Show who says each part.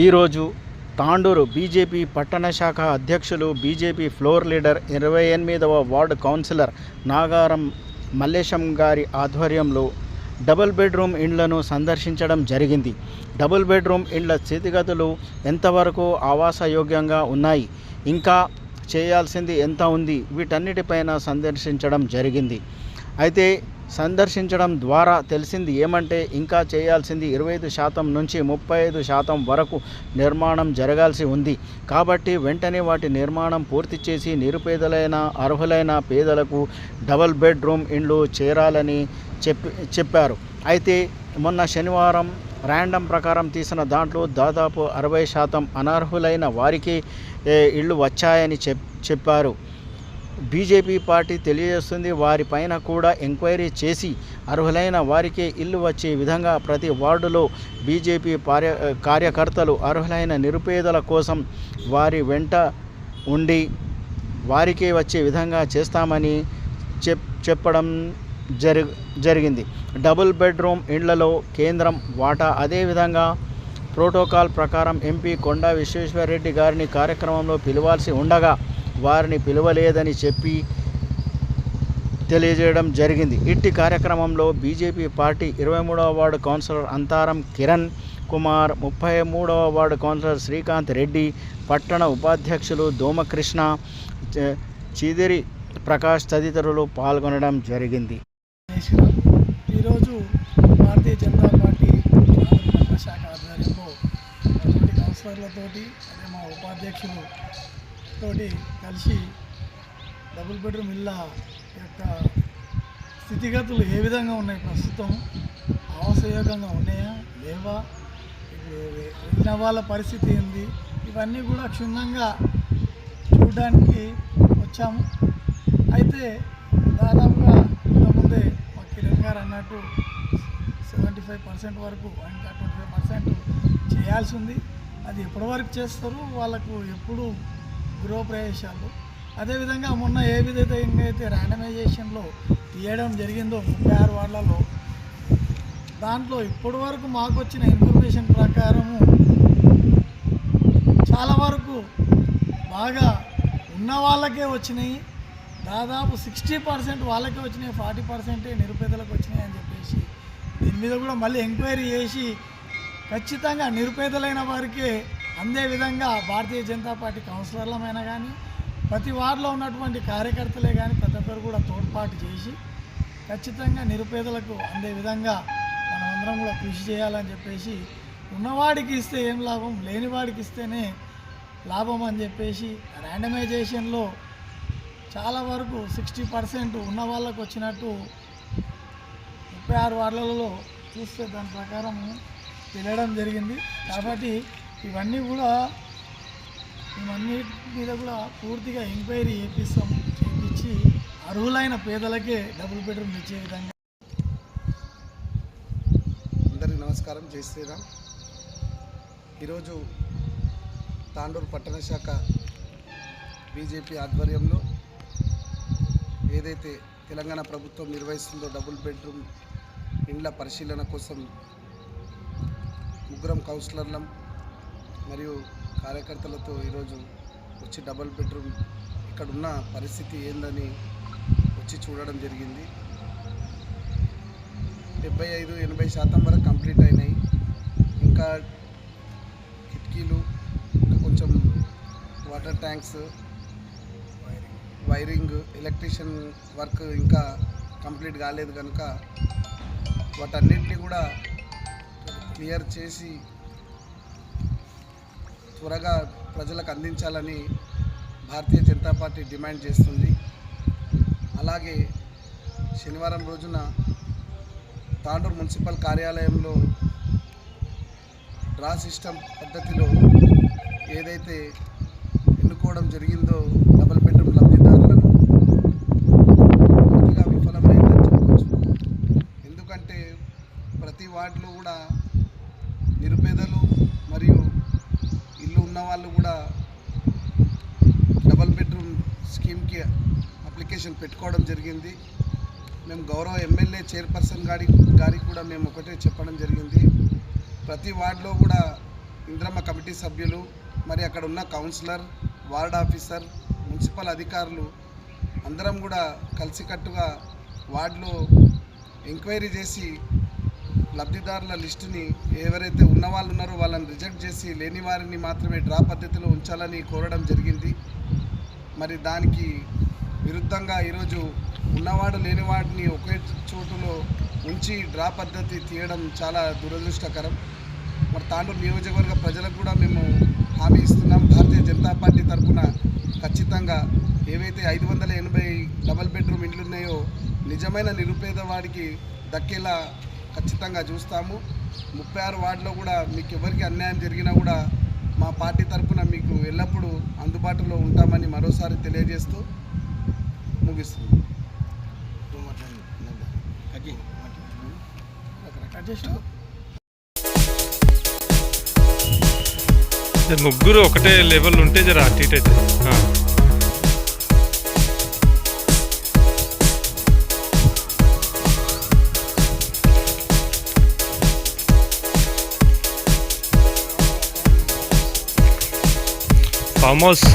Speaker 1: ఈరోజు తాండూరు బీజేపీ పట్టణ శాఖ అధ్యక్షులు, బీజేపీ ఫ్లోర్ లీడర్, 28వ వార్డు కౌన్సిలర్ నాగారం మల్లేశం గారి ఆధ్వర్యంలో డబుల్ బెడ్రూమ్ ఇండ్లను సందర్శించడం జరిగింది. డబుల్ బెడ్రూమ్ ఇండ్ల స్థితిగతులు ఎంతవరకు ఆవాసయోగ్యంగా ఉన్నాయి, ఇంకా చేయాల్సింది ఎంత ఉంది, వీటన్నిటిపైన సందర్శించడం జరిగింది. అయితే సందర్శించడం ద్వారా తెలిసింది ఏమంటే ఇంకా చేయాల్సింది 25% నుంచి 35% వరకు నిర్మాణం జరగాల్సి ఉంది. కాబట్టి వెంటనే వాటి నిర్మాణం పూర్తి చేసి నిరుపేదలైన అర్హులైన పేదలకు డబుల్ బెడ్రూమ్ ఇండ్లు చేరాలని చెప్పారు. అయితే మొన్న శనివారం ర్యాండమ్ ప్రకారం తీసిన దాంట్లో దాదాపు 60% అనర్హులైన వారికి ఇళ్ళు వచ్చాయని చెప్పారు. బీజేపీ పార్టీ తెలియజేస్తుంది, వారిపైన కూడా ఎంక్వైరీ చేసి అర్హులైన వారికే ఇల్లు వచ్చే విధంగా ప్రతి వార్డులో బీజేపీ కార్యకర్తలు అర్హులైన నిరుపేదల కోసం వారి వెంట ఉండి వారికే వచ్చే విధంగా చేస్తామని చెప్పడం జరిగింది. డబుల్ బెడ్రూమ్ ఇండ్లలో కేంద్రం వాటా. అదేవిధంగా ప్రోటోకాల్ ప్రకారం ఎంపీ కొండా విశ్వేశ్వరరెడ్డి గారిని కార్యక్రమంలో పిలవాల్సి ఉండగా వారిని పిలవలేదని చెప్పి తెలియజేయడం జరిగింది. ఇట్టి కార్యక్రమంలో బీజేపీ పార్టీ 23వ వార్డు కౌన్సిలర్ అంతారం కిరణ్ కుమార్, 33వ వార్డు కౌన్సిలర్ శ్రీకాంత్ రెడ్డి, పట్టణ ఉపాధ్యక్షులు దోమకృష్ణ, చీదిరి ప్రకాష్ తదితరులు పాల్గొనడం జరిగింది.
Speaker 2: ఈరోజు భారతీయ జనతా పార్టీ పట్టణ శాఖ ఆధ్వర్యంలో కౌన్సిలర్లతోటి అదే మా ఉపాధ్యక్షులు తోటి కలిసి డబుల్ బెడ్రూమ్ ఇళ్ళ యొక్క స్థితిగతులు ఏ విధంగా ఉన్నాయి, ప్రస్తుతం ఆవాసయోగంగా ఉన్నాయా లేవా, ఇప్పుడు వెళ్ళిన వాళ్ళ పరిస్థితి ఏంది, ఇవన్నీ కూడా క్షుణ్ణంగా చూడడానికి వచ్చాము. అయితే దాదాపుగా ఇంతకుముందే మా కిరణ్ గారు అన్నట్టు 75% వరకు, ఇంకా 25% చేయాల్సి ఉంది. అది ఎప్పటి వరకు చేస్తారు, వాళ్ళకు ఎప్పుడు గృహప్రవేశాలు. అదేవిధంగా మొన్న ఏ విధంగా అయితే ర్యాండమైజేషన్లో తీయడం జరిగిందో 36 వార్డులలో, దాంట్లో ఇప్పటి వరకు మాకు వచ్చిన ఇన్ఫర్మేషన్ ప్రకారము చాలా వరకు బాగా ఉన్న వాళ్ళకే వచ్చినాయి. దాదాపు 60% వాళ్ళకే వచ్చినాయి, 40% నిరుపేదలకు వచ్చినాయి అని చెప్పేసి దీని మీద కూడా మళ్ళీ ఎంక్వైరీ చేసి ఖచ్చితంగా నిరుపేదలైన వారికే అందే విధంగా భారతీయ జనతా పార్టీ కౌన్సిలర్లమైనా కానీ ప్రతి వార్డులో ఉన్నటువంటి కార్యకర్తలే కానీ ప్రతి ఒక్కరు కూడా తోడ్పాటు చేసి ఖచ్చితంగా నిరుపేదలకు అందే విధంగా మనమందరం కూడా కృషి చేయాలని చెప్పేసి, ఉన్నవాడికి ఇస్తే ఏం లాభం, లేనివాడికి ఇస్తేనే లాభం అని చెప్పేసి ర్యాండమైజేషన్లో చాలా వరకు 60% ఉన్న వాళ్ళకు వచ్చినట్టు 36 వార్డులలో చూస్తే దాని ప్రకారం తెలియడం జరిగింది. కాబట్టి ఇవన్నీ మీద కూడా పూర్తిగా ఎంక్వైరీ చేయించి అర్హులైన పేదలకే డబుల్ బెడ్రూమ్ ఇచ్చే విధంగా.
Speaker 3: అందరికీ నమస్కారం, జై శ్రీరామ్. ఈరోజు తాండూరు పట్టణ శాఖ బీజేపీ ఆధ్వర్యంలో ఏదైతే తెలంగాణ ప్రభుత్వం నిర్వహిస్తుందో డబుల్ బెడ్రూమ్ ఇండ్ల పరిశీలన కోసం ముగ్గురం కౌన్సిలర్లం మరియు కార్యకర్తలతో ఈరోజు వచ్చి డబుల్ బెడ్రూమ్ ఇక్కడ ఉన్న పరిస్థితి ఏందని వచ్చి చూడడం జరిగింది. 75-80% వరకు కంప్లీట్ అయినాయి. ఇంకా కిటికీలు, ఇంకా కొంచెం water tanks, wiring, electrician work ఇంకా కంప్లీట్ కాలేదు కనుక వాటన్నింటినీ కూడా క్లియర్ చేసి త్వరగా ప్రజలకు అందించాలని భారతీయ జనతా పార్టీ డిమాండ్ చేస్తుంది. అలాగే శనివారం రోజున తాండూరు మున్సిపల్ కార్యాలయంలో డ్రా సిస్టమ్ పద్ధతిలో ఏదైతే ఎన్నుకోవడం జరిగిందో డబుల్ బెడ్రూమ్ లబ్ధిదారులను పూర్తిగా విఫలమైందని చెప్పవచ్చు. ఎందుకంటే ప్రతి వార్డులో కూడా నిరుపేదలు మరియు ఇల్లు ఉన్న వాళ్ళు కూడా డబుల్ బెడ్రూమ్ స్కీమ్కి అప్లికేషన్ పెట్టుకోవడం జరిగింది. మేము గౌరవ ఎమ్మెల్యే చైర్పర్సన్ గారికి కూడా మేము ఒకటే చెప్పడం జరిగింది. ప్రతి వార్డులో కూడా ఇంద్రమ్మ కమిటీ సభ్యులు, మరి అక్కడ ఉన్న కౌన్సిలర్, వార్డ్ ఆఫీసర్, మున్సిపల్ అధికారులు అందరం కూడా కలిసికట్టుగా వార్డులో ఎంక్వైరీ చేసి లబ్ధిదారుల లిస్టుని ఎవరైతే ఉన్నవాళ్ళు ఉన్నారో వాళ్ళని రిజెక్ట్ చేసి లేని వారిని మాత్రమే డ్రా పద్ధతిలో ఉంచాలని కోరడం జరిగింది. మరి దానికి విరుద్ధంగా ఈరోజు ఉన్నవాడు లేనివాడిని ఒకే చోటులో ఉంచి డ్రా పద్ధతి తీయడం చాలా దురదృష్టకరం. మరి తాండూరు నియోజకవర్గ ప్రజలకు కూడా మేము హామీ ఇస్తున్నాం. భారతీయ జనతా పార్టీ తరఫున ఖచ్చితంగా ఏవైతే 580 డబల్ బెడ్రూమ్ ఇండ్లు ఉన్నాయో నిజమైన నిరుపేదవాడికి దక్కేలా ఖచ్చితంగా చూస్తాము. 36 వార్డులో కూడా మీకు ఎవరికి అన్యాయం జరిగినా కూడా మా పార్టీ తరఫున మీకు ఎల్లప్పుడూ అందుబాటులో ఉంటామని మరోసారి తెలియజేస్తూ ముగిస్తున్నాం.
Speaker 4: ముగ్గురు ఒకటే లెవెల్ ఉంటే జర అటు ఇటు అవుతుంది. Farm house